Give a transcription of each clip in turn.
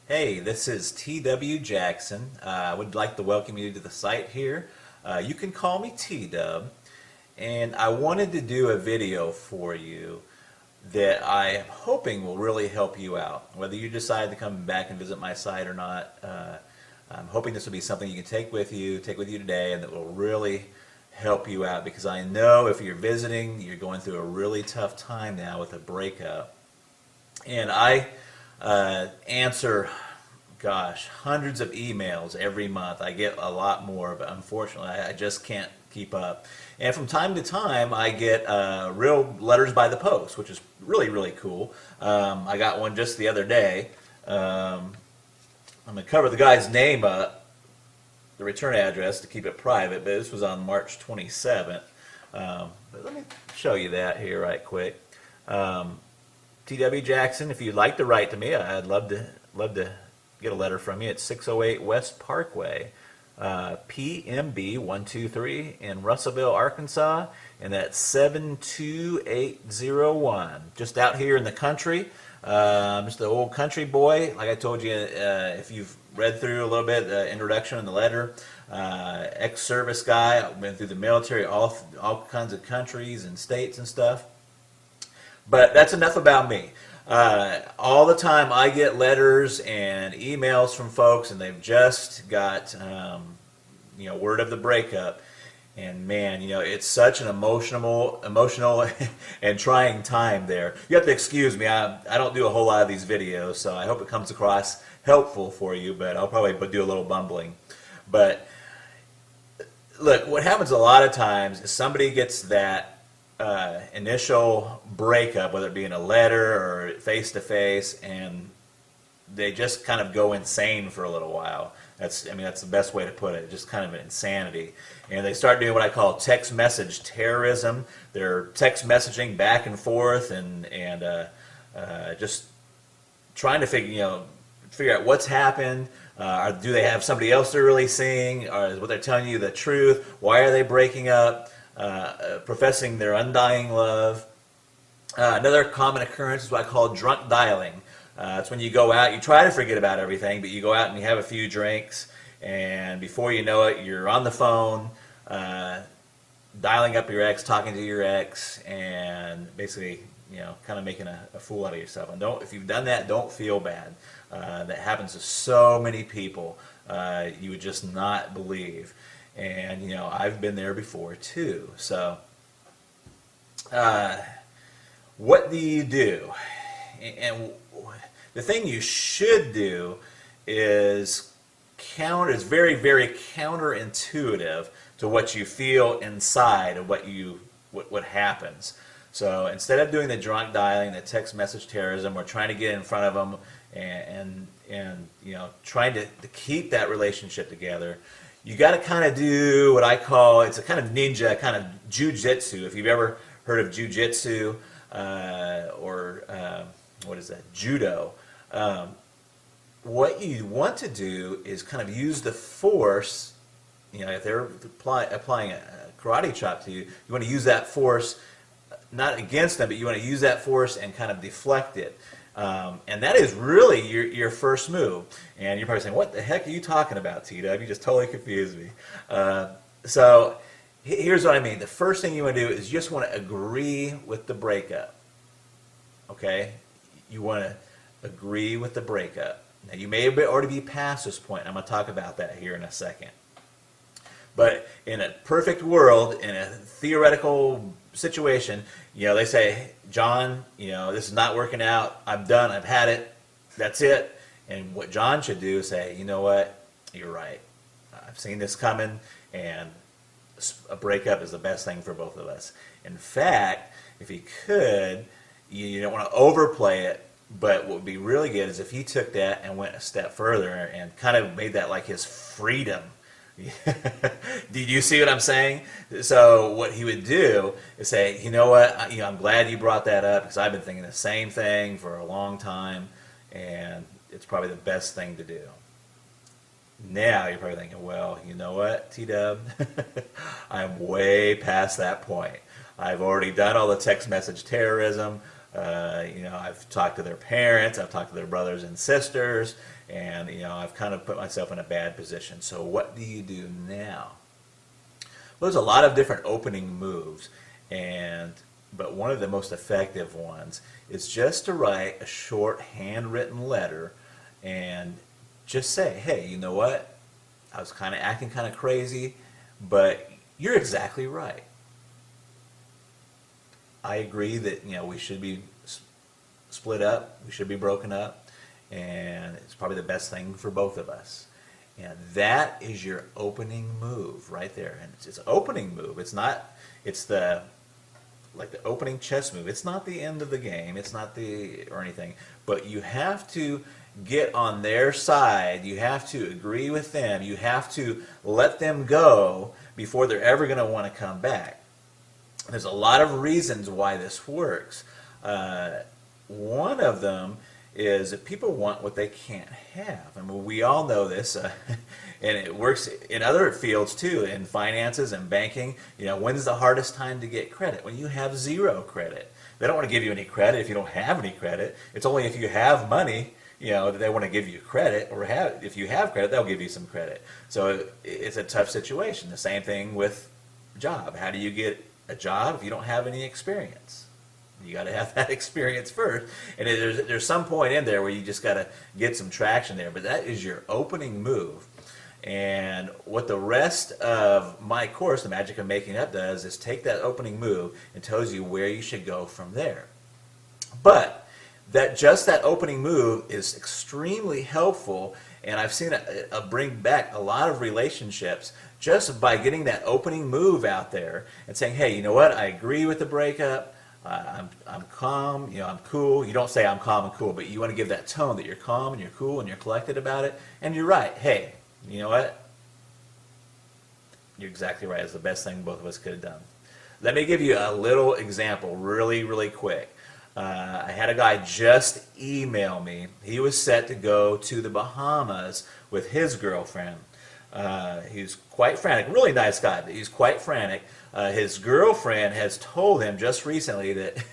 Hey, this is T.W. Jackson. I would like to welcome you to the site here. You can call me T-Dub, and I wanted to do a video for you that I am hoping will really help you out. Whether you decide to come back and visit my site or not, I'm hoping this will be something you can take with you today, and that will really help you out, because I know if you're visiting, you're going through a really tough time now with a breakup. And I answer, gosh, hundreds of emails every month. I get a lot more, but unfortunately I just can't keep up. And from time to time I get real letters by the post, which is really cool. I got one just the other day. I'm going to cover the guy's name up, the return address, to keep it private, but this was on March 27th. But let me show you that here right quick. T.W. Jackson, if you'd like to write to me, I'd love to get a letter from you. It's 608 West Parkway, PMB 123 in Russellville, Arkansas, and that's 72801. Just out here in the country. Just the old country boy. Like I told you, if you've read through a little bit the introduction and the letter, ex-service guy. I've been through the military, all kinds of countries and states and stuff. But that's enough about me. All the time I get letters and emails from folks, and they've just got word of the breakup. And man, it's such an emotional and trying time there. You have to excuse me. I don't do a whole lot of these videos, so I hope it comes across helpful for you, but I'll probably do a little bumbling. But look, what happens a lot of times is somebody gets that initial breakup, whether it be in a letter or face-to-face, and they just kind of go insane for a little while. That's the best way to put it, just kind of an insanity. And they start doing what I call text message terrorism. They're text messaging back and forth and just trying to figure out what's happened. Do they have somebody else they're really seeing? Or is what they're telling you the truth? Why are they breaking up? Professing their undying love. Another common occurrence is what I call drunk dialing. It's when you go out, you try to forget about everything, but you go out and you have a few drinks, and before you know it, you're on the phone, dialing up your ex, talking to your ex, and basically, kind of making a fool out of yourself. And if you've done that, don't feel bad. That happens to so many people. You would just not believe. And I've been there before too. So what do you do? And the thing you should do is very counterintuitive to what you feel inside of what happens. So instead of doing the drunk dialing, the text message terrorism, or trying to get in front of them and trying to keep that relationship together, you got to kind of do what I call, it's a kind of ninja, kind of jujitsu. If you've ever heard of jujitsu or what is that, judo, what you want to do is kind of use the force. If they're applying a karate chop to you, you want to use that force not against them, but you want to use that force and kind of deflect it. And that is really your first move. And you're probably saying, what the heck are you talking about, T-Dub? You just totally confused me. So here's what I mean. The first thing you want to do is you just want to agree with the breakup. Okay? You want to agree with the breakup. Now, you may already be past this point. I'm going to talk about that here in a second. But in a perfect world, in a theoretical situation, they say, John, this is not working out. I'm done. I've had it. That's it. And what John should do is say, you know what? You're right. I've seen this coming, and a breakup is the best thing for both of us. In fact, if he could, you don't want to overplay it, but what would be really good is if he took that and went a step further and kind of made that like his freedom. Did you see what I'm saying? So what he would do is say, you know what, I'm glad you brought that up, because I've been thinking the same thing for a long time, and it's probably the best thing to do. Now you're probably thinking, well, you know what, T-Dub, I'm way past that point. I've already done all the text message terrorism. I've talked to their parents, I've talked to their brothers and sisters, and I've kind of put myself in a bad position. So what do you do now? Well, there's a lot of different opening moves, but one of the most effective ones is just to write a short handwritten letter and just say, hey, you know what? I was kind of acting kind of crazy, but you're exactly right. I agree that we should be split up, we should be broken up, and it's probably the best thing for both of us. And that is your opening move right there. And it's an opening move. It's the opening chess move. It's not the end of the game. It's not or anything. But you have to get on their side. You have to agree with them. You have to let them go before they're ever going to want to come back. There's a lot of reasons why this works. One of them is that people want what they can't have. I mean, we all know this, and it works in other fields too, in finances and banking. When's the hardest time to get credit? When you have zero credit. They don't want to give you any credit if you don't have any credit. It's only if you have money, that they want to give you credit, or if you have credit, they'll give you some credit. So it's a tough situation. The same thing with job. How do you get a job if you don't have any experience? You got to have that experience first, and there's some point in there where you just got to get some traction there. But that is your opening move, and what the rest of my course, The Magic of Making Up, does is take that opening move and tells you where you should go from there. But that opening move is extremely helpful, and I've seen it bring back a lot of relationships just by getting that opening move out there and saying, hey, you know what? I agree with the breakup. I'm calm, I'm cool. You don't say I'm calm and cool, but you want to give that tone that you're calm and you're cool and you're collected about it. And you're right. Hey, you know what? You're exactly right. It's the best thing both of us could have done. Let me give you a little example really, really quick. I had a guy just email me. He was set to go to the Bahamas with his girlfriend. He's quite frantic. Really nice guy, but he's quite frantic. His girlfriend has told him just recently that,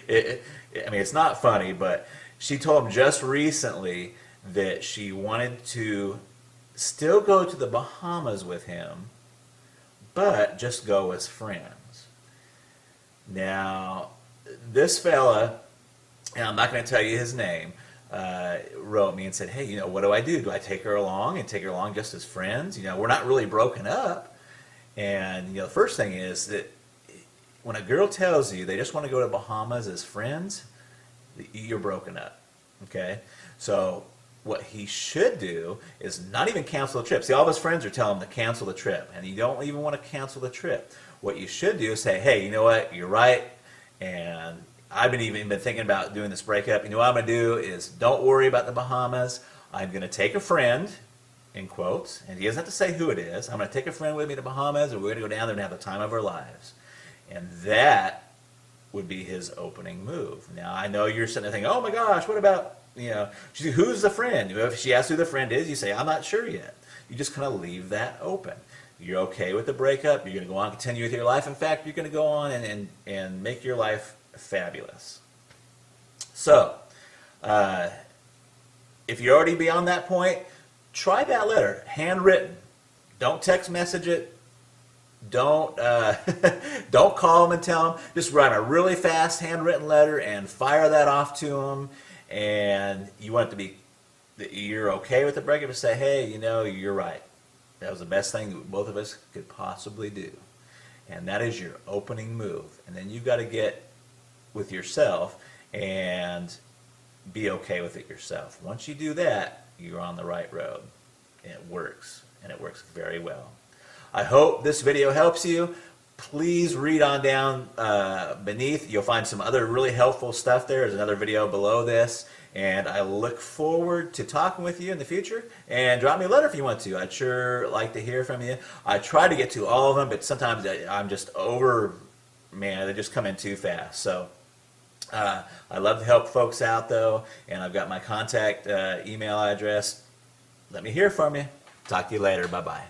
it's not funny, but she told him just recently that she wanted to still go to the Bahamas with him, but just go as friends. Now, this fella, and I'm not going to tell you his name, wrote me and said, hey, what do I do? Do I take her along and take her along just as friends? We're not really broken up. And the first thing is that when a girl tells you they just want to go to Bahamas as friends, you're broken up. Okay? So what he should do is not even cancel the trip. See, all of his friends are telling him to cancel the trip, and you don't even want to cancel the trip. What you should do is say, hey, you know what? You're right, and I've even been thinking about doing this breakup. What I'm going to do is don't worry about the Bahamas. I'm going to take a friend, in quotes, and he doesn't have to say who it is. I'm going to take a friend with me to Bahamas, and we're going to go down there and have the time of our lives. And that would be his opening move. Now, I know you're sitting there thinking, oh my gosh, what about, who's the friend? If she asks who the friend is, you say, I'm not sure yet. You just kind of leave that open. You're okay with the breakup. You're going to go on and continue with your life. In fact, you're going to go on and make your life fabulous. So, if you're already beyond that point, try that letter, handwritten. Don't text message it. Don't don't call them and tell them. Just write a really fast handwritten letter and fire that off to them. And you want it to be that you're okay with the breakup, and say, hey, you're right. That was the best thing that both of us could possibly do. And that is your opening move. And then you've got to get with yourself and be okay with it yourself. Once you do that, you're on the right road. And it works. And it works very well. I hope this video helps you. Please read on down beneath. You'll find some other really helpful stuff there. There's another video below this. And I look forward to talking with you in the future. And drop me a letter if you want to. I'd sure like to hear from you. I try to get to all of them, but sometimes I'm just they just come in too fast. So I love to help folks out, though. And I've got my contact email address. Let me hear from you. Talk to you later. Bye-bye.